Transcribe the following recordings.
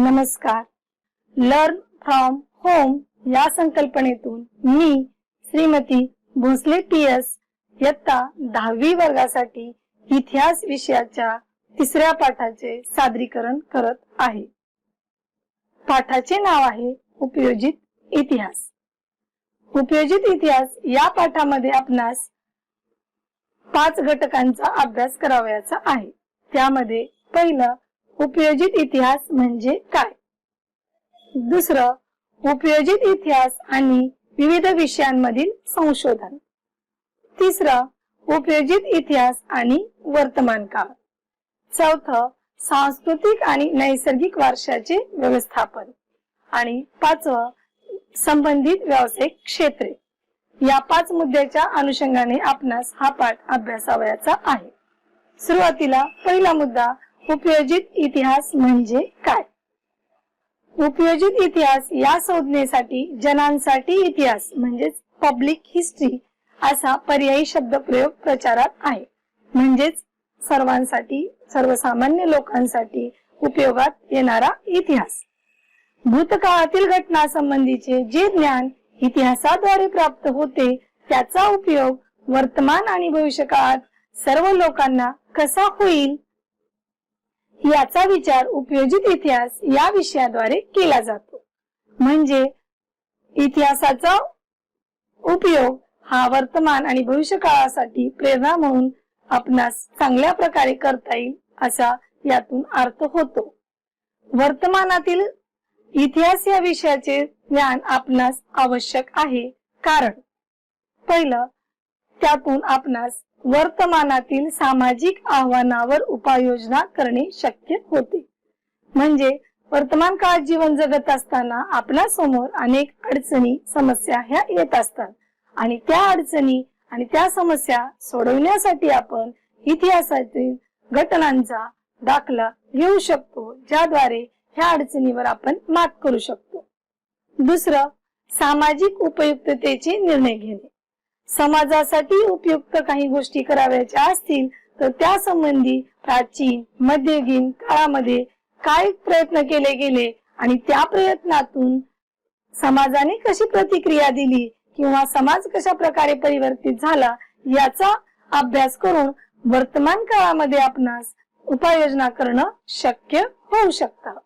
नमस्कार. Learn from home या संकल्पनेतून मी श्रीमती भोसले PS इयत्ता 10वी वर्गासाठी इतिहास विषयाच्या 3ऱ्या पाठाचे सादरीकरण करत आहे. पाठाचे नाव आहे उपयोजित इतिहास. उपयोजित इतिहास या पाठामध्ये आपणास 5 घटकांचा अभ्यास करावयाचा आहे. त्यामध्ये पहिलं उपयोजित इतिहास म्हणजे काय, दुसरं उपयोजित इतिहास आणि विविध विषयांमधील संशोधन, तिसरं उपयोजित इतिहास आणि वर्तमान काळ, चौथं सांस्कृतिक आणि नैसर्गिक वारशाचे व्यवस्थापन आणि पाचवं संबंधित व्यावसायिक क्षेत्रे. या 5 मुद्द्याच्या अनुषंगाने आपणास हा पाठ अभ्यासावयाचा आहे. सुरुवातीला पहिला मुद्दा उपयोजित इतिहास म्हणजे काय. उपयोजित इतिहास या संज्ञेसाठी जनांसाठी इतिहास म्हणजेच पब्लिक हिस्ट्री असा पर्यायी शब्दप्रयोग प्रचारात आहे. म्हणजेच सर्वांसाठी, सर्वसामान्य लोकांसाठी उपयोगात येणारा इतिहास. भूतकाळातील घटना संबंधीचे जे ज्ञान इतिहासाद्वारे प्राप्त होते त्याचा उपयोग वर्तमान आणि भविष्यकाळात सर्व लोकांना कसा होईल याचा विचार उपयोजित इतिहास या विषयाद्वारे केला जातो. म्हणजे इतिहासाचा उपयोग हा वर्तमान आणि भविष्य काळासाठी प्रेरणा म्हणून आपणास चांगल्या प्रकारे करता येईल असा यातून अर्थ होतो. वर्तमानातील इतिहास या विषयाचे ज्ञान आपणास आवश्यक आहे, कारण पहिलं त्यातून आपणास वर्तमानातील सामाजिक आव्हानावर उपाययोजना करणे शक्य होते. म्हणजे वर्तमान काळात जीवन जगत असताना आपल्या समोर अनेक अडचणी, समस्या ह्या येत असतात आणि त्या अडचणी आणि त्या समस्या सोडवण्यासाठी आपण इतिहासातील घटनांचा दाखला घेऊ शकतो, ज्याद्वारे ह्या अडचणीवर आपण मात करू शकतो. दुसरं सामाजिक उपयुक्ततेचे निर्णय घेणे. समाजासाठी उपयुक्त काही गोष्टी कराव्याच्या असतील तर त्या संबंधी प्राचीन, मध्ययुगीन काळामध्ये काय प्रयत्न केले गेले आणि त्या प्रयत्नातून समाजाने कशी प्रतिक्रिया दिली किंवा समाज कशा प्रकारे परिवर्तित झाला याचा अभ्यास करून वर्तमान काळामध्ये आपणास उपाययोजना करणं शक्य होऊ शकतं.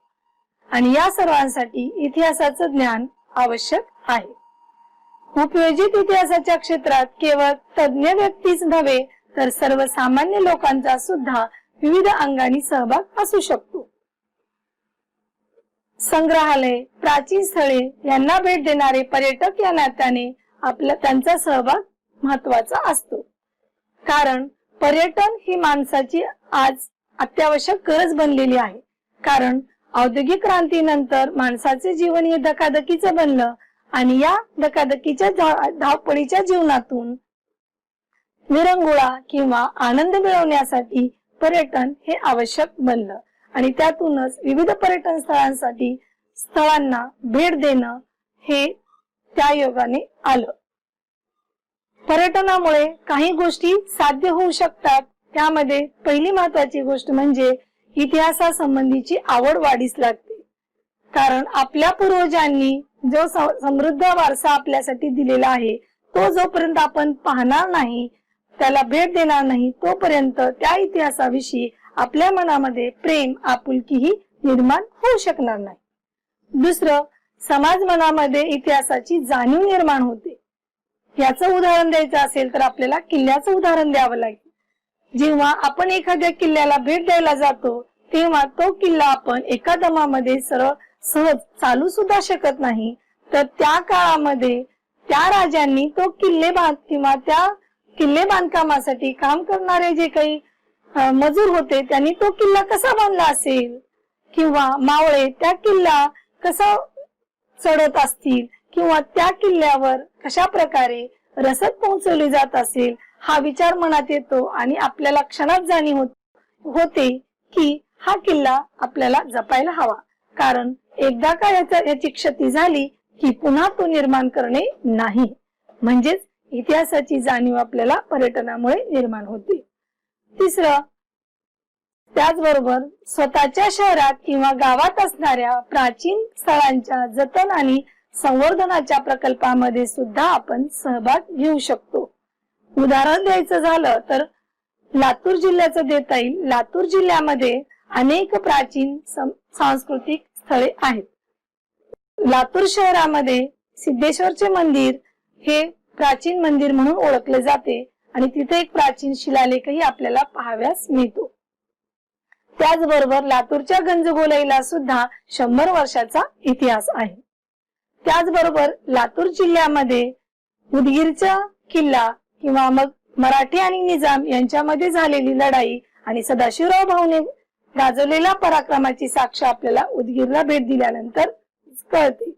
आणि या सर्वांसाठी इतिहासाचं ज्ञान आवश्यक आहे. उपयोजित इतिहासाच्या क्षेत्रात केवळ तज्ञ व्यक्तीच नव्हे तर सर्वसामान्य लोकांचा सुद्धा विविध अंगांनी सहभाग असू शकतो. संग्रहालय, प्राचीन स्थळे यांना भेट देणारे पर्यटक या नात्याने त्यांचा सहभाग महत्वाचा असतो. कारण पर्यटन ही माणसाची आज अत्यावश्यक गरज बनलेली आहे. कारण औद्योगिक क्रांतीनंतर माणसाचे जीवन हे धकाधकीचं बनलं आणि या धकाधकीच्या धावपळीच्या जीवनातून विरंगुळा किंवा आनंद मिळवण्यासाठी पर्यटन हे आवश्यक बनलं आणि त्यातूनच विविध पर्यटन स्थळांना भेट देणं हे त्या योगाने आलं. पर्यटनामुळे काही गोष्टी साध्य होऊ शकतात. त्यामध्ये पहिली महत्वाची गोष्ट म्हणजे इतिहासासंबंधीची आवड वाढीस लागते. कारण आपल्या पूर्वजांनी जो समृद्ध वारसा आपल्यासाठी दिलेला आहे तो जोपर्यंत आपण पाहणार नाही, त्याला भेट देणार नाही, तोपर्यंत त्या इतिहासाविषयी आपल्या मनामध्ये प्रेम, आपुलकी ही निर्माण होऊ शकणार नाही. दुसरं, समाज मनामध्ये इतिहासाची जाणीव निर्माण होते. याचं उदाहरण द्यायचं असेल तर आपल्याला किल्ल्याचं उदाहरण द्यावं लागेल. जेव्हा आपण एखाद्या किल्ल्याला भेट द्यायला जातो तेव्हा तो किल्ला आपण एका दमामध्ये सहज चालू सुद्धा शकत नाही. तर त्या काळामध्ये त्या राजांनी तो किल्ले बांधकामासाठी काम करणारे जे काही मजूर होते त्यांनी तो किल्ला कसा बांधला असेल, किंवा मावळे त्या किल्ला कसा चढत असतील, किंवा त्या किल्ल्यावर कशा प्रकारे रसद पोहोचवली जात असेल, हा विचार मनात येतो आणि आपल्याला क्षणात जाणीव होते की हा किल्ला आपल्याला जपायला हवा. कारण एकदा का याची क्षती झाली की पुन्हा तो निर्माण करणे नाही. म्हणजेच इतिहासाची जाणीव आपल्याला पर्यटनामुळे निर्माण होते. तिसरं, त्याचबरोबर स्वतःच्या शहरात किंवा गावात असणाऱ्या प्राचीन स्थळांच्या जतन आणि संवर्धनाच्या प्रकल्पामध्ये सुद्धा आपण सहभाग घेऊ शकतो. उदाहरण द्यायचं झालं तर लातूर जिल्ह्याचं देता येईल. लातूर जिल्ह्यामध्ये अनेक प्राचीन सांस्कृतिक स्थळे आहेत. लातूर शहरामध्ये सिद्धेश्वरचे मंदिर हे प्राचीन मंदिर म्हणून ओळखले जाते आणि तिथे एक प्राचीन शिलालेखही आपल्याला पाहाव्यास मिळतो. त्याचबरोबर लातूरच्या गंजगोलाईला सुद्धा 100 वर्षाचा इतिहास आहे. त्याचबरोबर लातूर जिल्ह्यामध्ये उदगीरचा किल्ला किंवा मग मराठी आणि निजाम यांच्यामध्ये झालेली लढाई आणि सदाशिवराव भाऊने गाजवलेल्या पराक्रमाची साक्ष आपल्याला उदगीरला भेट दिल्यानंतर कळते.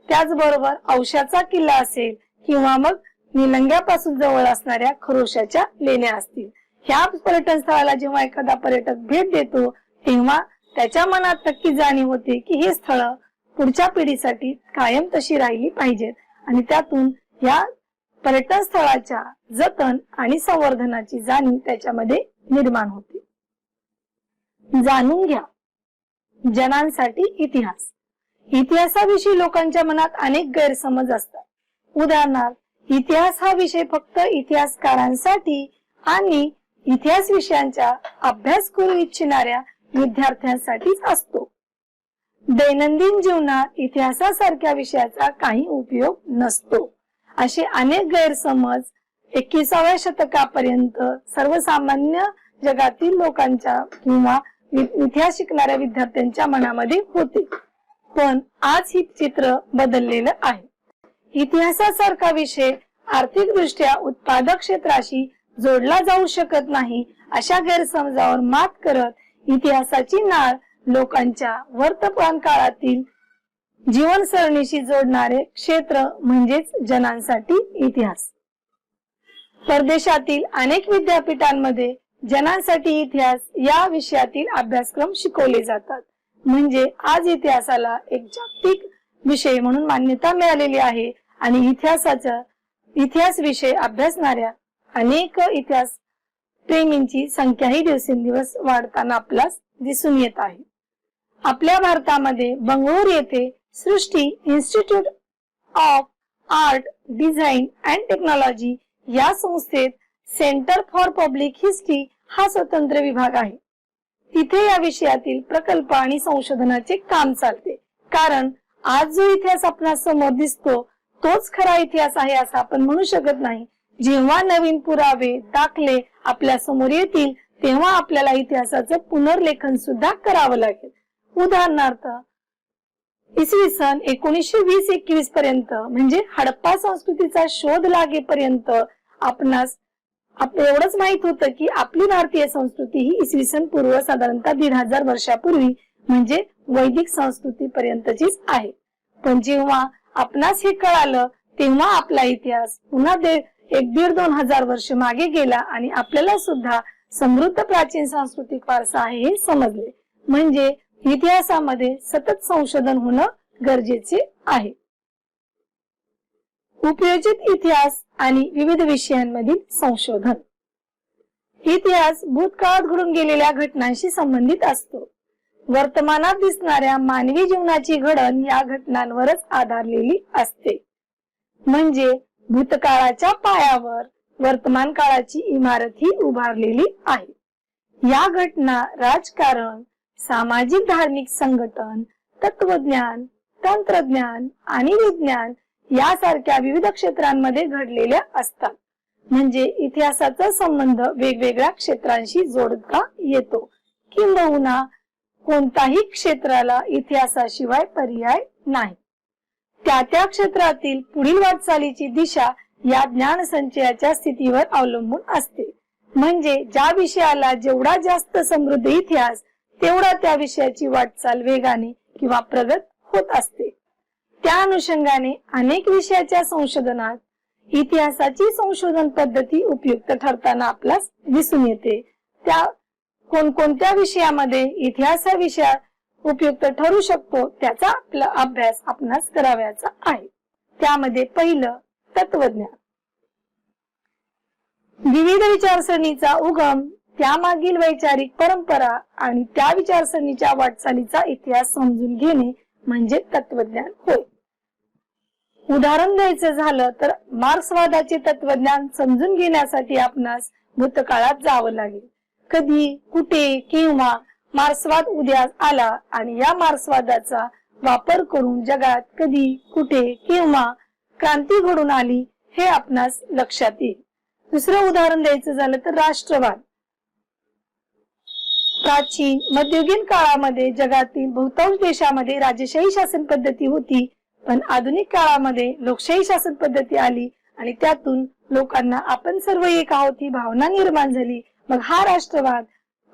त्याचबरोबर औशाचा किल्ला असेल किंवा मग निलंग्यापासून जवळ असणाऱ्या खरोशाच्या लेण्या असतील, ह्या पर्यटन स्थळाला जेव्हा एखादा पर्यटक भेट देतो तेव्हा त्याच्या मनात नक्की जाणीव होते की हे स्थळ पुढच्या पिढीसाठी कायम तशी राहिली पाहिजेत आणि त्यातून या पर्यटन स्थळाच्या जतन आणि संवर्धनाची जाणीव त्याच्यामध्ये निर्माण होते. जाणून घ्या जनांसाठी इतिहास. इतिहासाविषयी लोकांच्या मनात अनेक गैरसमज असतात. उदाहरणार्थ इतिहास हा विषय फक्त इतिहासकारांसाठी आणि इतिहास विषयांचा अभ्यास करू इच्छिणाऱ्या विद्यार्थ्यांसाठीच असतो. दैनंदिन जीवनात इतिहासासारख्या विषयाचा काही उपयोग नसतो असे अनेक गैरसमज 21व्या शतकापर्यंत सर्वसामान्य जगातील लोकांच्या किंवा इतिहास शिकणाऱ्या विद्यार्थ्यांच्या मनामध्ये होते. पण आज ही चित्र बदललेलं आहे. इतिहासासारखा विषय आर्थिक दृष्ट्या उत्पादक क्षेत्राशी जोडला जाऊ शकत नाही अशा गैरसमजावर मात करत इतिहासाची नाळ लोकांच्या वर्तमान काळातील जीवनसरणीशी जोडणारे क्षेत्र म्हणजेच जनांसाठी इतिहास. परदेशातील अनेक विद्यापीठांमध्ये जनांसाठी इतिहास या विषयातील अभ्यासक्रम शिकवले जातात. म्हणजे आज इतिहासाला एक जागतिक विषय म्हणून मान्यता मिळालेली आहे आणि इतिहास विषय अभ्यासणाऱ्या अनेक इतिहास प्रेमींची संख्याही दिवसेंदिवस वाढताना आपल्यास दिसून येत आहे. आपल्या भारतामध्ये बंगळूर येथे Srishti institute of art design and technology या संस्थेत सेंटर फॉर पब्लिक हिस्ट्री हा स्वतंत्र विभाग आहे. तिथे या विषयातील प्रकल्प आणि संशोधनाचे काम चालते. कारण आज जो इतिहास आपल्या समोर दिसतो तोच खरा इतिहास आहे असं आपण म्हणू शकत नाही. जेव्हा नवीन पुरावे दाखले आपल्या समोर येतील तेव्हा आपल्याला इतिहासाचं पुनर्लेखन सुद्धा करावं लागेल. उदाहरणार्थ इसवी सन 1920-21 पर्यंत म्हणजे हडप्पा संस्कृतीचा शोध लागेपर्यंत आपणास एवढंच माहित होतं की आपली भारतीय संस्कृती ही इसवी सन पूर्व साधारणतः 1500 वर्षापूर्वी म्हणजे वैदिक संस्कृती पर्यंतचीच आहे. पण जेव्हा आपणास हे कळालं तेव्हा आपला इतिहास पुन्हा 1,500-2,000 वर्ष मागे गेला आणि आपल्याला सुद्धा समृद्ध प्राचीन सांस्कृतिक वारसा आहे हे समजले. म्हणजे इतिहासामध्ये सतत संशोधन होणं गरजेचे आहे. उपयोजित इतिहास आणि विविध विषयांमधील संशोधन. इतिहास भूतकाळात घडून गेलेल्या घटनांशी संबंधित असतो. वर्तमानात दिसणाऱ्या मानवी जीवनाची घडण या घटनांवरच आधारलेली असते. म्हणजे भूतकाळाच्या पायावर वर्तमान काळाची इमारत ही उभारलेली आहे. या घटना राजकारण, सामाजिक धार्मिक संघटन, तत्वज्ञान, तंत्रज्ञान आणि विज्ञान यासारख्या विविध क्षेत्रांमध्ये घडलेल्या असतात. म्हणजे इतिहासाचा संबंध वेगवेगळ्या क्षेत्रांशी जोडता येतो. किंबहुना कोणताही क्षेत्राला इतिहासाशिवाय पर्याय नाही. त्या क्षेत्रातील पुढील वाटचालीची दिशा या ज्ञान संचयाच्या स्थितीवर अवलंबून असते. म्हणजे ज्या विषयाला जेवढा जास्त समृद्ध इतिहास तेवढा त्या विषयाची वाटचाल वेगाने किंवा प्रगत होत असते. त्या अनुषंगाने अनेक विषयाच्या संशोधनात इतिहासाची संशोधन पद्धती उपयुक्त ठरताना आपल्यास दिसून येते. त्या कोणकोणत्या विषयामध्ये इतिहास हा विषय उपयुक्त ठरू शकतो त्याचा आपला अभ्यास आपणास करावयाचा आहे. त्यामध्ये पहिलं तत्वज्ञान. विविध विचारसरणीचा उगम त्यामागील वैचारिक परंपरा आणि त्या विचारसरणीच्या वाटचालीचा इतिहास समजून घेणे म्हणजे तत्वज्ञान होय. उदाहरण द्यायचं झालं तर मार्क्सवादाचे तत्वज्ञान समजून घेण्यासाठी आपणास भूतकाळात जावं लागेल. कधी, कुठे, केव्हा मार्क्सवाद उदयास आला आणि या मार्क्सवादाचा वापर करून जगात कधी, कुठे, केव्हा क्रांती घडून आली हे आपणास लक्षात येईल. दुसरं उदाहरण द्यायचं झालं तर राष्ट्रवाद. प्राचीन मध्ययुगीन काळामध्ये जगातील बहुतांश देशामध्ये राजेशाही शासन पद्धती होती, पण आधुनिक काळामध्ये लोकशाही शासन पद्धती आली आणि त्यातून लोकांना आपण सर्व एक आहोत ही भावना निर्माण झाली. मग हा राष्ट्रवाद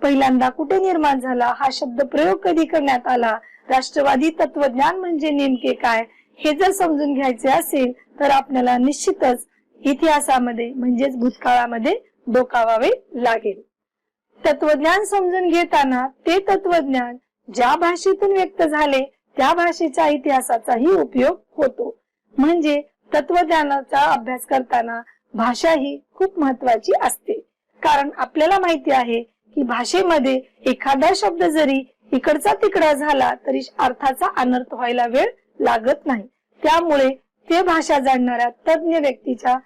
पहिल्यांदा कुठे निर्माण झाला, हा शब्द प्रयोग कधी करण्यात आला, राष्ट्रवादी तत्वज्ञान म्हणजे नेमके काय हे जर समजून घ्यायचे असेल तर आपल्याला निश्चितच इतिहासामध्ये म्हणजेच भूतकाळामध्ये डोकावावे लागेल. तत्वज्ञान समजून घेताना ते तत्वज्ञान ज्या भाषेतून व्यक्त झाले त्या भाषेच्या इतिहासाचाही उपयोग होतो. म्हणजे तत्वज्ञानाचा अभ्यास करताना भाषा ही खूप महत्वाची असते. कारण आपल्याला माहिती आहे की भाषेमध्ये एखादा शब्द जरी इकडचा तिकडा झाला तरी अर्थाचा अनर्थ व्हायला वेळ लागत नाही. त्यामुळे ते भाषा जाणणाऱ्या तज्ञ व्यक्तीचा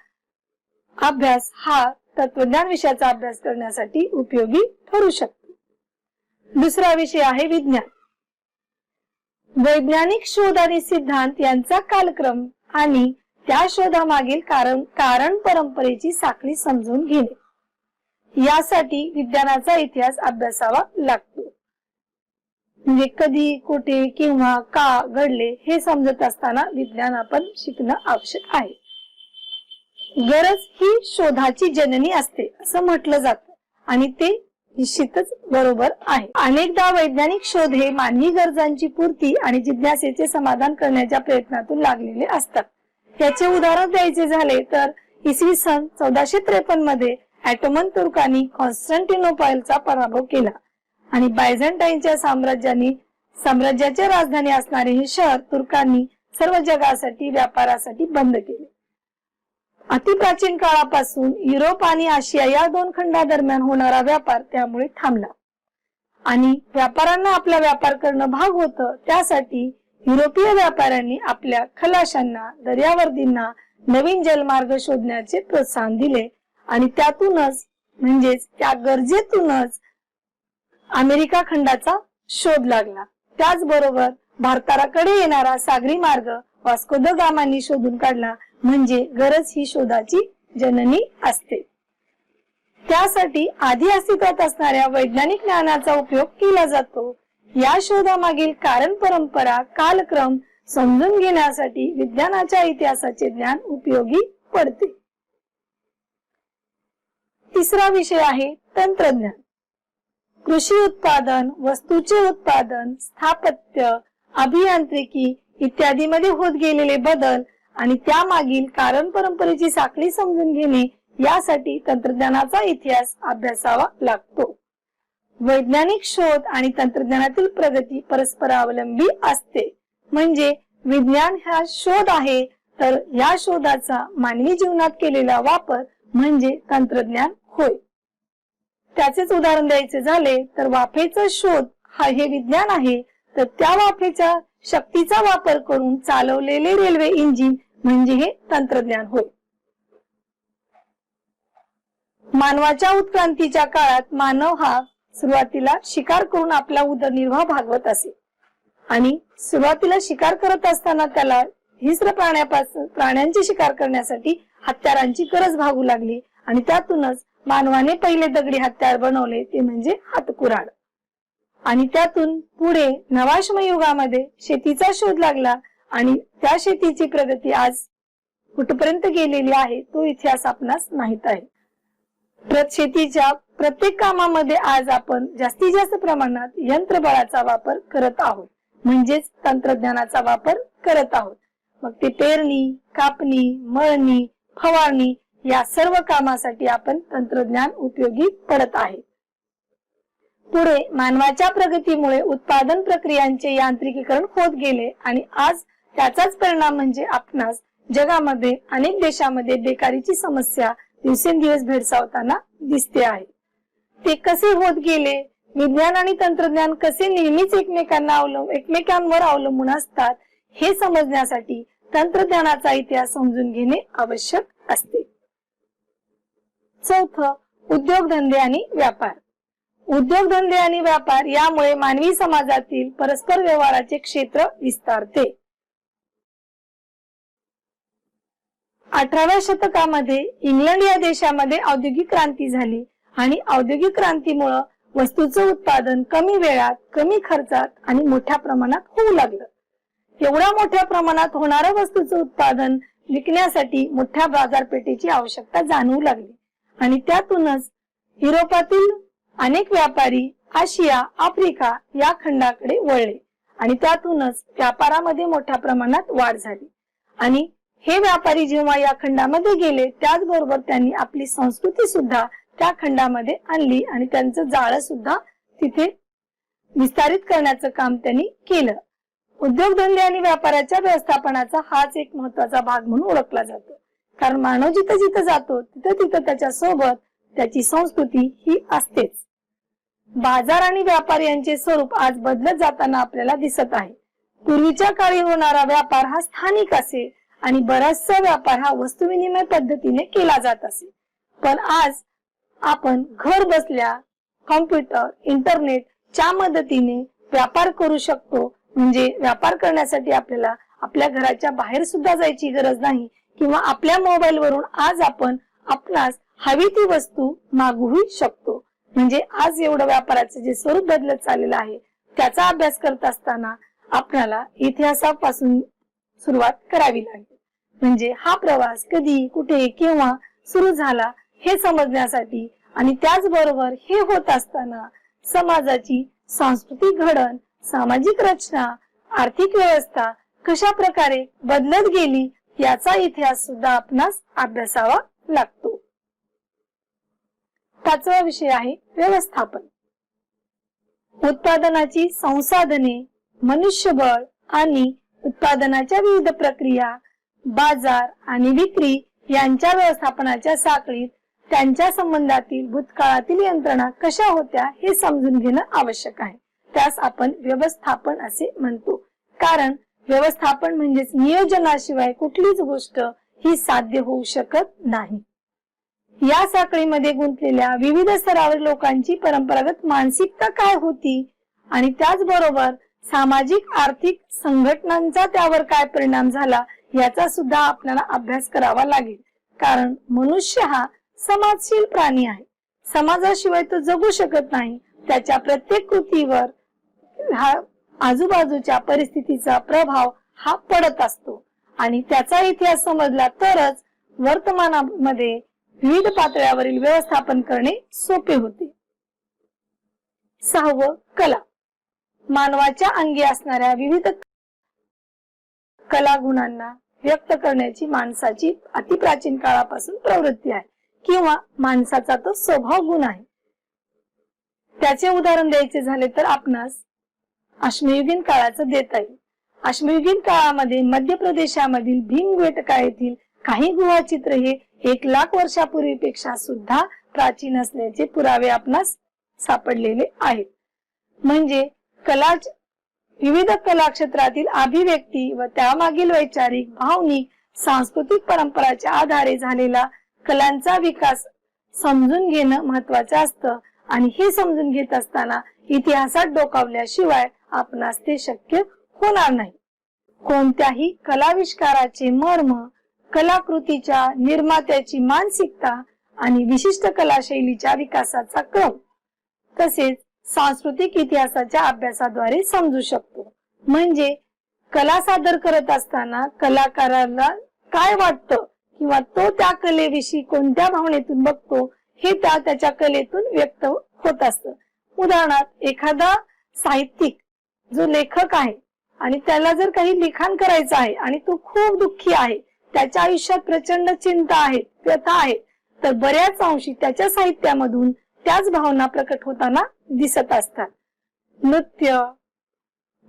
अभ्यास हा तत्वज्ञान विषयाचा अभ्यास करण्यासाठी उपयोगी ठरू शकतो. दुसरा विषय आहे विज्ञान. वैज्ञानिक शोध आणि सिद्धांत यांचा कालक्रम आणि त्या शोधामागील कारण परंपरेची साखळी समजून घेणे यासाठी विज्ञानाचा इतिहास अभ्यासावा लागतो. म्हणजे कधी, कुठे, केव्हा, का घडले हे समजत असताना विज्ञान आपण शिकणं आवश्यक आहे. गरज ही शोधाची जननी असते असं म्हटलं जातं आणि ते निश्चितच बरोबर आहे. अनेकदा वैज्ञानिक शोध हे मानवी गरजांची पूर्ती आणि जिज्ञासेचे समाधान करण्याच्या प्रयत्नातून लागलेले असतात. याचे उदाहरण द्यायचे झाले तर इसवी सन 1453 मध्ये ऑटोमन तुर्कांनी कॉन्स्टँटिनोपालचा पराभव केला आणि बायझंटाईनच्या साम्राज्याची राजधानी असणारे हे शहर तुर्कांनी सर्व जगासाठी व्यापारासाठी बंद केले. अतिप्राचीन काळापासून युरोप आणि आशिया या दोन खंडादरम्यान होणारा व्यापार त्यामुळे थांबला आणि व्यापाऱ्यांना आपला व्यापार करणं भाग होतं. त्यासाठी युरोपीय व्यापाऱ्यांनी आपल्या खलाशांना, दर्यावर्दींना नवीन जलमार्ग शोधण्याचे प्रोत्साहन दिले आणि त्यातूनच म्हणजेच त्या गरजेतूनच अमेरिका खंडाचा शोध लागला. त्याचबरोबर भारताकडे येणारा सागरी मार्ग वास्को द गामांनी शोधून काढला. म्हणजे गरज ही शोधाची जननी असते. त्यासाठी आधी अस्तित्वात असणाऱ्या वैज्ञानिक ज्ञानाचा उपयोग केला जातो. या शोधामागील कारण परंपरा, कालक्रम समजून घेण्यासाठी विज्ञानाच्या इतिहासाचे ज्ञान उपयोगी पडते. तिसरा विषय आहे तंत्रज्ञान. कृषी उत्पादन, वस्तूचे उत्पादन, स्थापत्य, अभियांत्रिकी इत्यादी मध्ये होत गेलेले बदल आणि त्यामागील कारण परंपरेची साखळी समजून घेणे यासाठी तंत्रज्ञानाचा इतिहास अभ्यासावा लागतो. वैज्ञानिक शोध आणि तंत्रज्ञानातील प्रगती परस्परावलंबी असते. म्हणजे विज्ञान हा शोध आहे तर या शोधाचा मानवी जीवनात केलेला वापर म्हणजे तंत्रज्ञान होय. त्याचेच उदाहरण द्यायचे झाले तर वाफेचा शोध हा हे विज्ञान आहे, तर त्या वाफेच्या शक्तीचा वापर करून चालवलेले रेल्वे इंजिन म्हणजे हे तंत्रज्ञान होय. मानवाच्या उत्क्रांतीच्या काळात मानव हा सुरुवातीला शिकार करून आपला उदरनिर्वाह भागवत असे आणि सुरुवातीला शिकार करत असताना त्याला हिंस्र प्राण्यांची शिकार करण्यासाठी हत्यारांची गरज भागू लागली आणि त्यातूनच मानवाने पहिले दगडी हत्यार बनवले ते म्हणजे हातकुऱ्हाड. आणि त्यातून पुढे नवाश्म युगामध्ये शेतीचा शोध लागला आणि त्या शेतीची प्रगती आज कुठपर्यंत गेलेली आहे तो इतिहास आपणास माहित आहे. शेतीच्या प्रत्येक कामामध्ये आज आपण जास्तीत जास्त प्रमाणात यंत्रबळाचा वापर करत आहोत म्हणजेच तंत्रज्ञानाचा वापर करत आहोत. मग ते पेरणी, कापणी, मळणी, फवारणी या सर्व कामासाठी आपण तंत्रज्ञान उपयोगी पडत आहे. पुढे मानवाच्या प्रगतीमुळे उत्पादन प्रक्रियांचे यांत्रिकीकरण होत गेले आणि आज त्याचाच परिणाम म्हणजे आपणास जगामध्ये अनेक देशांमध्ये बेकारीची समस्या दिवसेंदिवस भेडसावताना दिसते आहे. ते कसे होत गेले, विज्ञान आणि तंत्रज्ञान कसे नेहमीच एकमेकांवर अवलंबून असतात, हे समजण्यासाठी तंत्रज्ञानाचा इतिहास समजून घेणे आवश्यक असते. चौथं, उद्योगधंदे आणि व्यापार. उद्योगधंदे आणि व्यापार यामुळे मानवी समाजातील परस्पर व्यवहाराचे क्षेत्र विस्तारते. 18व्या शतकामध्ये इंग्लंड या देशामध्ये औद्योगिक क्रांती झाली आणि औद्योगिक क्रांतीमुळे वस्तूचं उत्पादन कमी वेळात, कमी खर्चात आणि मोठ्या प्रमाणात होऊ लागलं. एवढ्या मोठ्या प्रमाणात होणाऱ्या वस्तूचं उत्पादन विकण्यासाठी मोठ्या बाजारपेठेची आवश्यकता जाणवू लागली आणि त्यातूनच युरोपातील अनेक व्यापारी आशिया, आफ्रिका या खंडाकडे वळले आणि त्यातूनच व्यापारामध्ये मोठ्या प्रमाणात वाढ झाली. आणि हे व्यापारी जेव्हा या खंडामध्ये गेले, त्याचबरोबर त्यांनी आपली संस्कृती सुद्धा त्या खंडामध्ये आणली आणि त्यांचं जाळं सुद्धा तिथे विस्तारित करण्याचं काम त्यांनी केलं. उद्योगधंदे आणि व्यापाराच्या व्यवस्थापनाचा हाच एक महत्वाचा भाग म्हणून ओळखला जातो. कारण मानव जिथं जिथं जातो तिथं तिथं त्याच्या सोबत त्याची संस्कृती ही असतेच. बाजार आणि व्यापार यांचे स्वरूप आज बदलत जाताना आपल्याला दिसत आहे. पूर्वीच्या काळी होणारा व्यापार हा स्थानिक असे आणि बराचसा व्यापार हा वस्तुविनिमय पद्धतीने केला जात असे. पण आज आपण घर बसल्या कॉम्प्युटर, इंटरनेटच्या मदतीने व्यापार करू शकतो. म्हणजे व्यापार करण्यासाठी आपल्याला आपल्या घराच्या बाहेर सुद्धा जायची गरज नाही किंवा आपल्या मोबाईल वरून आज आपण आपणास हवी ती वस्तू मागवू शकतो. म्हणजे आज एवढं व्यापाराचे जे स्वरूप बदलत चाललेलं आहे त्याचा अभ्यास करत असताना आपल्याला इतिहासापासून सुरुवात करावी लागेल. म्हणजे हा प्रवास कधी, कुठे, केव्हा सुरू झाला हे समजण्यासाठी आणि त्याचबरोबर हे होत असताना समाजाची सांस्कृतिक घडण, सामाजिक रचना, आर्थिक व्यवस्था कशा प्रकारे बदलत गेली याचा इतिहास सुद्धा आपणास अभ्यासावा लागतो. 5वा विषय आहे व्यवस्थापन. उत्पादनाची संसाधने, मनुष्यबळ आणि उत्पादनाच्या विविध प्रक्रिया, बाजार आणि विक्री यांच्या व्यवस्थापनाच्या साखळीत त्यांच्या संबंधातील भूतकाळातील यंत्रणा कशा होत्या हे समजून घेणं आवश्यक आहे. त्यास आपण व्यवस्थापन असे म्हणतो. कारण व्यवस्थापन म्हणजेच नियोजनाशिवाय कुठलीच गोष्ट ही साध्य होऊ शकत नाही. या साखळीमध्ये गुंतलेल्या विविध स्तरावर लोकांची परंपरागत मानसिकता काय होती आणि त्याचबरोबर सामाजिक आर्थिक संघटनांचा त्यावर काय परिणाम झाला याचा सुद्धा आपल्याला अभ्यास करावा लागेल. कारण मनुष्य हा समाजशील प्राणी आहे. समाजाशिवाय तो जगू शकत नाही. त्याच्या प्रत्येक कृतीवर हा आजूबाजूच्या परिस्थितीचा प्रभाव हा पडत असतो आणि त्याचा इतिहास समजला तरच वर्तमानामध्ये विविध पातळ्यावरील व्यवस्थापन करणे सोपे होते. 6वं, कला. मानवाच्या अंगी असणाऱ्या विविध कलागुणांना व्यक्त करण्याची माणसाची अतिप्राचीन काळापासून प्रवृत्ती आहे किंवा माणसाचा तो स्वभाव गुण आहे. त्याचे उदाहरण द्यायचे झाले तर आपणास अश्मयुगीन काळाचं देता येईल. अश्मयुगीन काळामध्ये मध्य प्रदेशामधील भीमबेटका येथील काही गुहाचित्र हे 1,00,000 वर्षापूर्वीपेक्षा सुद्धा प्राचीन असल्याचे पुरावे आपणास सापडलेले आहेत. म्हणजे विविध कला क्षेत्रातील अभिव्यक्ती व त्यामागील वैचारिक, भावनिक, सांस्कृतिक परंपराच्या आधारे झालेला कलांचा विकास समजून घेणं महत्वाचं असतं आणि हे समजून घेत असताना इतिहासात डोकावल्याशिवाय आपणास ते शक्य होणार नाही. कोणत्याही कलाविष्काराचे मर्म, कलाकृतीच्या निर्मात्याची मानसिकता आणि विशिष्ट कलाशैलीच्या विकासाचा क्रम तसेच सांस्कृतिक इतिहासाच्या अभ्यासाद्वारे समजू शकतो. म्हणजे कला सादर करत असताना कलाकाराला काय वाटतं किंवा तो त्या कलेविषयी कोणत्या भावनेतून बघतो हे त्याच्या कलेतून व्यक्त होत असतं. उदाहरणार्थ एखादा साहित्यिक जो लेखक आहे आणि त्याला जर काही लिखाण करायचं आहे आणि तो खूप दुःखी आहे, त्याच्या आयुष्यात प्रचंड चिंता आहे, व्यथा आहे, तर बऱ्याच अंशी त्याच्या साहित्यामधून त्याच भावना प्रकट होताना दिसत असतात. नृत्य,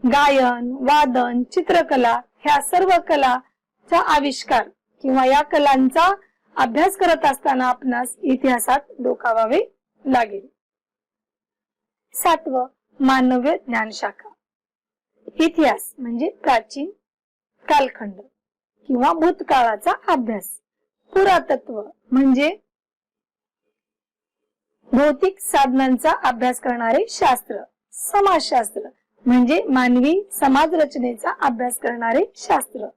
गायन, वादन, चित्रकला ह्या सर्व कलाचा आविष्कार किंवा या कलांचा अभ्यास करत असताना आपणास इतिहासात डोकावावे लागेल. सातवं मानव्य ज्ञानशाखा. इतिहास म्हणजे प्राचीन कालखंड किंवा भूतकाळाचा अभ्यास. पुरातत्व म्हणजे भौतिक साधनांचा अभ्यास करणारे शास्त्र. समाजशास्त्र म्हणजे मानवी समाज रचनेचा अभ्यास करणारे शास्त्र.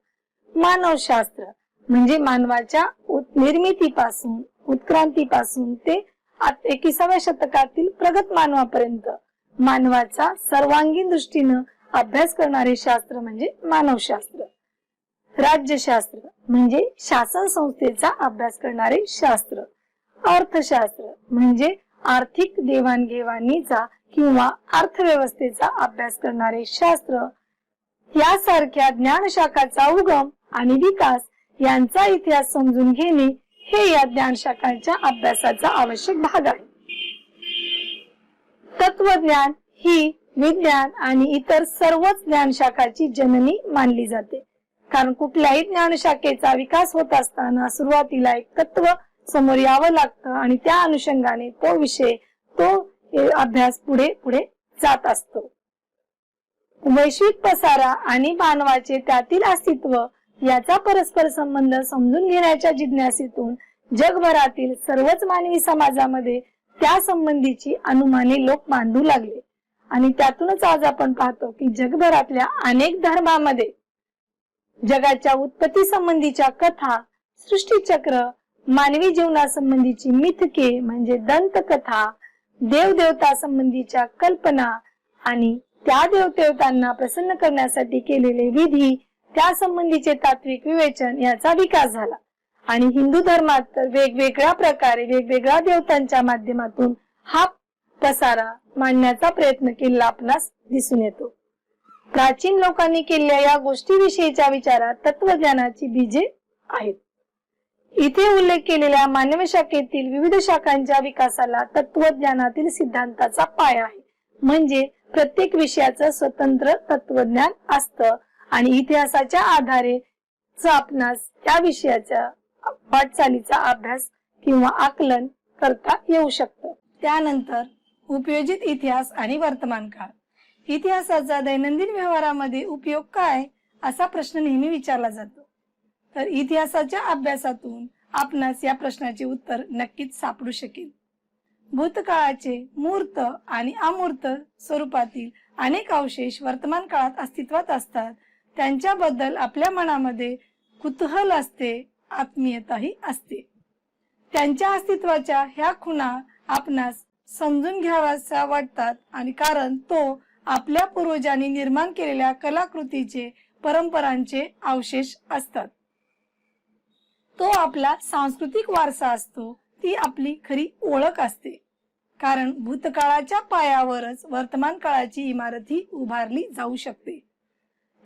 मानवशास्त्र म्हणजे मानवाच्या निर्मितीपासून उत्क्रांतीपासून ते 21व्या शतकातील प्रगत मानवापर्यंत मानवाचा सर्वांगीण दृष्टीनं अभ्यास करणारे शास्त्र म्हणजे मानवशास्त्र. राज्यशास्त्र म्हणजे शासन संस्थेचा अभ्यास करणारे शास्त्र. अर्थशास्त्र म्हणजे आर्थिक देवाणघेवाणीचा किंवा अर्थव्यवस्थेचा अभ्यास करणारे शास्त्र. यासारख्या ज्ञानशाखाचा उगम आणि विकास यांचा इतिहास समजून घेणे हे या ज्ञानशाखांच्या अभ्यासाचा आवश्यक भाग आहे. तत्वज्ञान ही विज्ञान आणि इतर सर्वच ज्ञानशाखाची जननी मानली जाते. कारण कुठल्याही ज्ञानशाखेचा विकास होत असताना सुरुवातीला एक तत्व समोर यावं लागतं आणि त्या अनुषंगाने तो विषय तो अभ्यास पुढे पुढे जात असतो. वैश्विक पसारा आणि मानवाचे त्यातील अस्तित्व याचा परस्पर संबंध समजून घेण्याच्या जिज्ञासेतून जगभरातील सर्वच मानवी समाजामध्ये त्या संबंधीची अनुमाने लोक मांडू लागले आणि त्यातूनच आज आपण पाहतो की जगभरातल्या अनेक धर्मामध्ये जगाच्या उत्पत्ती संबंधीच्या कथा, सृष्टीचक्र, मानवी जीवनासंबंधीची मिथके म्हणजे दंतकथा, देवदेवता संबंधीच्या कल्पना आणि त्या देवदेवतांना प्रसन्न करण्यासाठी केलेले विधी, त्या संबंधीचे तात्विक विवेचन याचा विकास झाला. आणि हिंदू धर्मात तर वेगवेगळ्या प्रकारे वेगवेगळ्या देवतांच्या माध्यमातून हा पसारा मांडण्याचा प्रयत्न केलेला आपणास दिसून येतो. प्राचीन लोकांनी केलेल्या या गोष्टीविषयीच्या विचारात तत्वज्ञानाची बीजे आहेत. इथे उल्लेख केलेल्या मानव शाखेतील विविध शाखांच्या विकासाला तत्वज्ञानातील सिद्धांताचा पाया आहे. म्हणजे प्रत्येक विषयाचं स्वतंत्र तत्वज्ञान असतं आणि इतिहासाच्या आधारे आपणास त्या विषयाच्या वाटचालीचा अभ्यास किंवा आकलन करता येऊ शकतं. त्यानंतर उपयोजित इतिहास आणि वर्तमान काळ. इतिहासाचा दैनंदिन व्यवहारामध्ये उपयोग काय असा प्रश्न नेहमी विचारला जातो. तर इतिहासाच्या अभ्यासातून आपणास या प्रश्नाचे उत्तर नक्कीच सापडू शकेल. भूतकाळाचे मूर्त आणि अमूर्त स्वरूपातील अनेक अवशेष वर्तमान काळात अस्तित्वात असतात. त्यांच्याबद्दल आपल्या मनामध्ये कुतूहल असते, आत्मीयताही असते. त्यांच्या अस्तित्वाच्या ह्या खुणा आपणास समजून घ्याव्यासा वाटतात आणि कारण तो आपल्या पूर्वजांनी निर्माण केलेल्या कलाकृतीचे, परंपरांचे अवशेष असतात. तो आपला सांस्कृतिक वारसा असतो, ती आपली खरी ओळख असते. कारण भूतकाळाच्या पायावरच वर्तमान काळाची इमारत ही उभारली जाऊ शकते.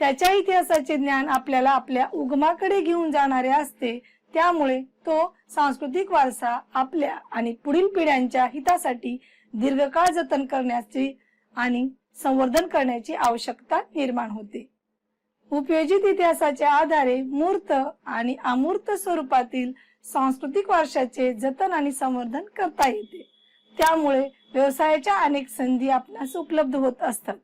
त्याच्या इतिहासाचे ज्ञान आपल्याला आपल्या उगमाकडे घेऊन जाणारे असते. त्यामुळे तो सांस्कृतिक वारसा आपल्या आणि पुढील पिढ्यांच्या हितासाठी दीर्घकाळ जतन करण्याची आणि संवर्धन करण्याची आवश्यकता निर्माण होते. उपयोजित इतिहासाच्या आधारे मूर्त आणि अमूर्त स्वरूपातील सांस्कृतिक वारशाचे जतन आणि संवर्धन करता येते. त्यामुळे व्यवसायाच्या अनेक संधी आपणास उपलब्ध होत असतात.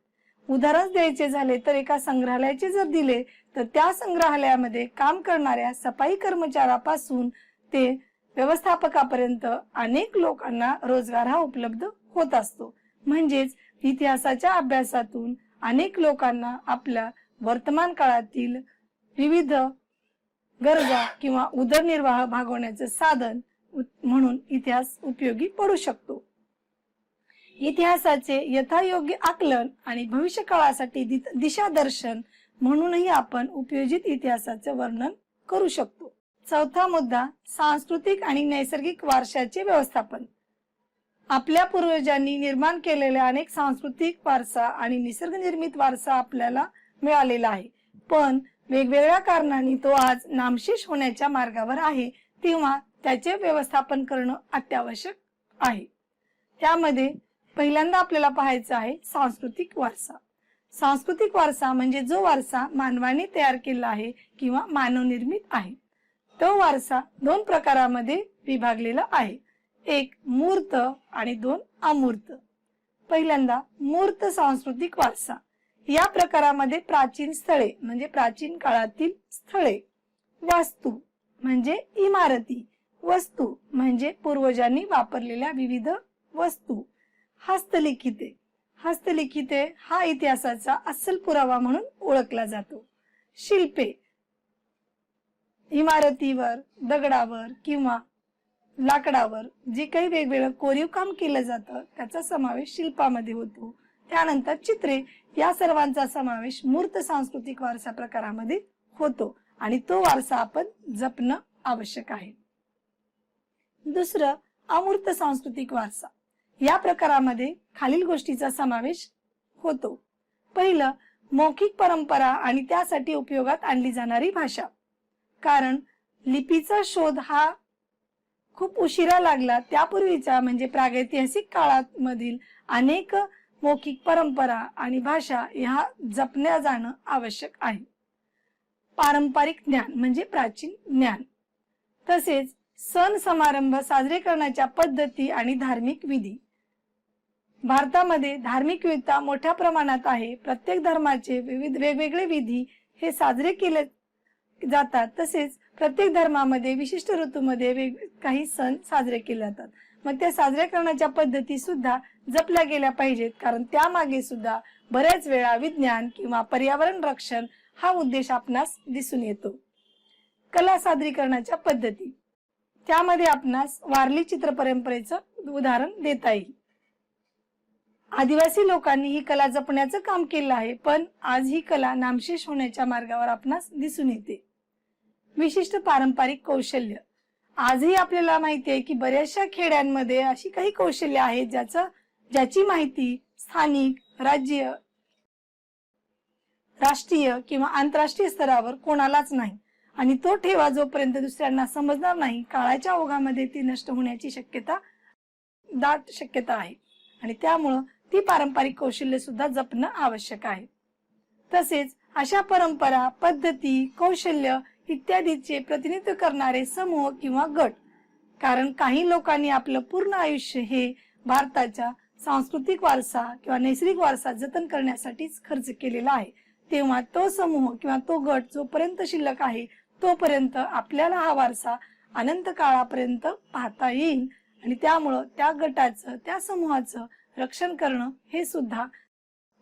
उदाहरण द्यायचे झाले तर एका संग्रहालयाचे जर दिले तर त्या संग्रहालयामध्ये काम करणाऱ्या सफाई कर्मचाऱ्यापासून ते व्यवस्थापकापर्यंत अनेक लोकांना रोजगार हा उपलब्ध होत असतो. म्हणजेच इतिहासाच्या अभ्यासातून अनेक लोकांना आपल्या वर्तमान काळातील विविध गरजा किंवा उदरनिर्वाह भागवण्याचे साधन म्हणून इतिहास उपयोगी पडू शकतो. इतिहासाचे यथायोग्य आकलन आणि भविष्य काळासाठी दिशादर्शन म्हणूनही आपण उपयोजित इतिहासाचे वर्णन करू शकतो. चौथा मुद्दा सांस्कृतिक आणि नैसर्गिक वारशाचे व्यवस्थापन. आपल्या पूर्वजांनी निर्माण केलेल्या अनेक सांस्कृतिक वारसा आणि निसर्ग निर्मित वारसा आपल्याला मिळालेला आहे, पण वेगवेगळ्या कारणांनी तो आज नामशेष होण्याच्या मार्गावर आहे. तेव्हा त्याचे व्यवस्थापन करणं अत्यावश्यक आहे. त्यामध्ये पहिल्यांदा आपल्याला पाहायचं आहे सांस्कृतिक वारसा. सांस्कृतिक वारसा म्हणजे जो वारसा मानवाने तयार केला आहे किंवा मानवनिर्मित आहे. तो वारसा दोन प्रकारामध्ये विभागलेला आहे, एक मूर्त आणि दोन अमूर्त. पहिल्यांदा मूर्त सांस्कृतिक वारसा. या प्रकारामध्ये प्राचीन स्थळे म्हणजे प्राचीन काळातील स्थळे, वास्तू म्हणजे इमारती, वस्तू म्हणजे पूर्वजांनी वापरलेल्या विविध वस्तू, हस्तलिखिते. हस्तलिखिते हा इतिहासाचा अस्सल पुरावा म्हणून ओळखला जातो. शिल्पे, इमारतीवर, दगडावर किंवा लाकडावर जे काही वेगवेगळं कोरीव काम केलं जातं त्याचा समावेश शिल्पामध्ये होतो. त्यानंतर चित्रे, या सर्वांचा समावेश मूर्त सांस्कृतिक वारसा प्रकारामध्ये होतो आणि तो वारसा आपण जपणं आवश्यक आहे. दुसरं अमूर्त सांस्कृतिक वारसा. या प्रकारामध्ये खालील गोष्टीचा समावेश होतो. पहिलं, मौखिक परंपरा आणि त्यासाठी उपयोगात आणली जाणारी भाषा. कारण लिपीचा शोध हा खूप उशिरा लागला. त्यापूर्वीच्या म्हणजे प्रागैतिहासिक काळात मधील अनेक मौखिक परंपरा आणि भाषा ह्या जपल्या जाणं आवश्यक आहे. पारंपरिक ज्ञान म्हणजे प्राचीन ज्ञान. तसेच सण समारंभ साजरे करण्याच्या पद्धती आणि धार्मिक विधी. भारतामध्ये धार्मिक विविधता मोठ्या प्रमाणात आहे. प्रत्येक धर्माचे विविध वेगवेगळे विधी हे साजरे केले जातात. तसेच प्रत्येक धर्मामध्ये विशिष्ट ऋतूमध्ये काही सण साजरे केले जातात. मग त्या साजरे करण्याच्या पद्धती सुद्धा जपल्या गेल्या पाहिजेत. कारण त्यामागे सुद्धा बऱ्याच वेळा विज्ञान किंवा पर्यावरण रक्षण हा उद्देश आपणास दिसून येतो. कला सादरीकरणाच्या पद्धती. त्यामध्ये आपणास वारली चित्र परंपरेचं उदाहरण देता येईल. आदिवासी लोकांनी ही कला जपण्याचं काम केलं आहे, पण आज ही कला नामशेष होण्याच्या मार्गावर आपणास दिसून येते. विशिष्ट पारंपरिक कौशल्य. आजही आपल्याला माहिती आहे की बऱ्याचशा खेड्यांमध्ये अशी काही कौशल्य आहेत ज्याची माहिती स्थानिक, राज्य, राष्ट्रीय किंवा आंतरराष्ट्रीय स्तरावर कोणालाच नाही आणि तो ठेवा जोपर्यंत दुसऱ्यांना समजणार नाही, काळाच्या ओघामध्ये ती नष्ट होण्याची दाट शक्यता आहे आणि त्यामुळं ती पारंपरिक कौशल्य सुद्धा जपणं आवश्यक आहे. तसेच अशा परंपरा, पद्धती, कौशल्य इत्यादीचे प्रतिनिधित्व करणारे समूह किंवा गट. कारण काही लोकांनी आपलं पूर्ण आयुष्य हे भारताच्या सांस्कृतिक वारसा किंवा नैसर्गिक वारसा जतन करण्यासाठीच खर्च केलेला आहे. तेव्हा तो समूह किंवा तो गट जोपर्यंत शिल्लक आहे तोपर्यंत आपल्याला हा वारसा अनंत काळापर्यंत पाहता येईल आणि त्यामुळं त्या गटाचं, त्या समूहाचं रक्षण करणं हे सुद्धा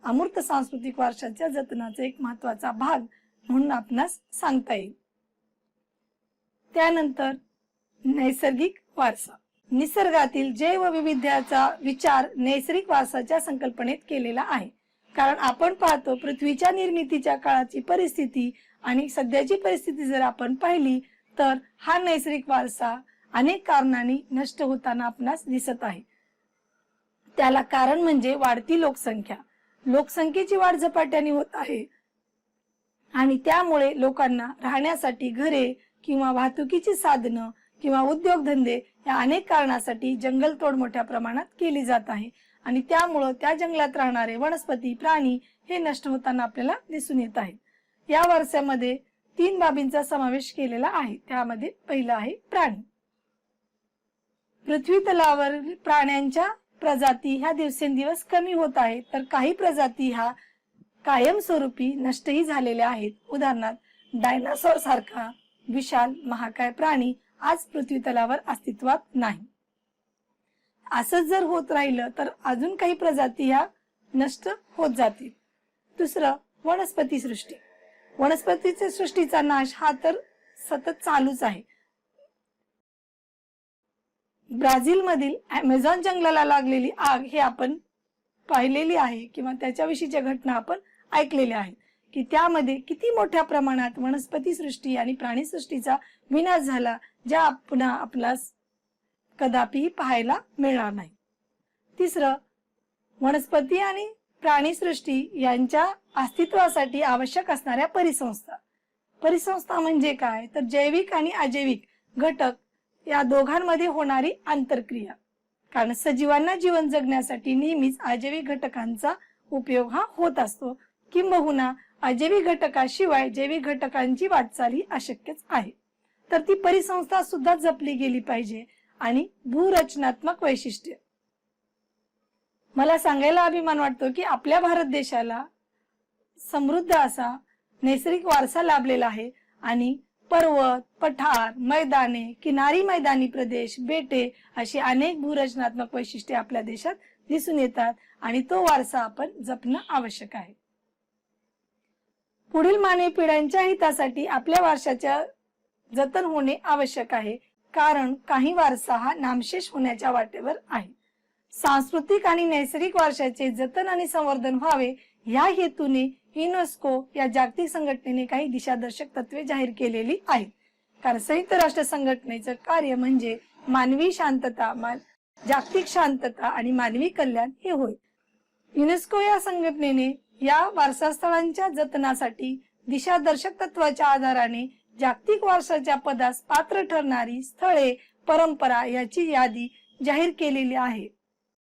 अमूर्त सांस्कृतिक वारशाच्या जतनाचा एक महत्वाचा भाग म्हणून आपणास सांगता येईल. त्यानंतर नैसर्गिक वारसा. निसर्गातील जैवविविधतेचा विचार नैसर्गिक वारसाच्या संकल्पनेत केलेला आहे. कारण आपण पाहतो पृथ्वीच्या निर्मितीच्या काळाची परिस्थिती आणि सध्याची परिस्थिती जर आपण पाहिली तर हा नैसर्गिक वारसा अनेक कारणांनी नष्ट होताना आपणास दिसत आहे. त्याला कारण म्हणजे वाढती लोकसंख्या. लोकसंख्येची वाढ झपाट्याने होत आहे आणि त्यामुळे लोकांना राहण्यासाठी घरे किंवा वाहतुकीची साधनं किंवा उद्योगधंदे या अनेक कारणासाठी जंगलतोड मोठ्या प्रमाणात केली जात आहे आणि त्यामुळे त्या जंगलात राहणारे वनस्पती, प्राणी हे नष्ट होताना आपल्याला दिसून येत आहे. या वारशामध्ये 3 बाबींचा समावेश केलेला आहे. त्यामध्ये पहिला आहे प्राणी. पृथ्वी तलावर प्राण्यांच्या प्रजाती ह्या दिवसेंदिवस कमी होत आहेत, तर काही प्रजाती ह्या कायमस्वरूपी नष्टही झालेल्या आहेत. उदाहरणार्थ डायनासोर सारखा विशाल महाकाय प्राणी आज पृथ्वी तलावर अस्तित्वात नाही. असंच जर होत राहिलं तर अजून काही प्रजाती ह्या नष्ट होत जातील. दुसरं वनस्पती सृष्टी. वनस्पतीच्या सृष्टीचा नाश हा तर सतत चालूच आहे. ब्राझील मधील अमेझॉन जंगलाला लागलेली आग हे आपण पाहिलेली आहे किंवा त्याच्याविषयीच्या घटना आपण ऐकलेल्या आहेत की त्यामध्ये किती मोठ्या प्रमाणात वनस्पती सृष्टी आणि प्राणी सृष्टीचा विनाश झाला, ज्या आपणास कदापि पाहायला मिळणार नाही. तिसरं, वनस्पती आणि प्राणी सृष्टी यांच्या अस्तित्वासाठी आवश्यक असणाऱ्या परिसंस्था. परिसंस्था म्हणजे काय तर जैविक आणि अजैविक घटक या दोघांमध्ये होणारी आंतरक्रिया. कारण सजीवांना जीवन जगण्यासाठी नेहमीच अजैविक घटकांचा उपयोग हा होत असतो. किंबहुना अजैविक घटकाशिवाय जैविक घटकांची वाटचाल ही अशक्यच आहे. तर ती परिसंस्था सुद्धा जपली गेली पाहिजे. आणि भूरचनात्मक वैशिष्ट्य. मला सांगायला अभिमान वाटतो की आपल्या भारत देशाला समृद्ध असा नैसर्गिक वारसा लाभलेला आहे आणि पर्वत, पठार, मैदाने, किनारी मैदानी प्रदेश, बेटे अशी अनेक भूरचनात्मक वैशिष्ट्ये आपल्या देशात दिसून येतात आणि तो वारसा आपण जपणं आवश्यक आहे. पुढील मानवी पिढ्यांच्या हितासाठी आपल्या वारशाच्या जतन होणे आवश्यक आहे, कारण काही वारसा हा नामशेष होण्याच्या वाटेवर आहे. सांस्कृतिक आणि नैसर्गिक वारशाचे जतन आणि संवर्धन व्हावे या हेतूने युनेस्को या जागतिक संघटनेने काही दिशादर्शक तत्वे जाहीर केलेली आहेत. कारण संयुक्त राष्ट्र संघटनेचं कार्य म्हणजे मानवी शांतता, जागतिक शांतता आणि मानवी कल्याण हे होय. युनेस्को या संघटनेने या वारसास्थळांच्या जतनासाठी दिशादर्शक तत्वाच्या आधाराने जागतिक वारसाच्या पदास पात्र ठरणारी स्थळे, परंपरा याची यादी जाहीर केलेली आहे.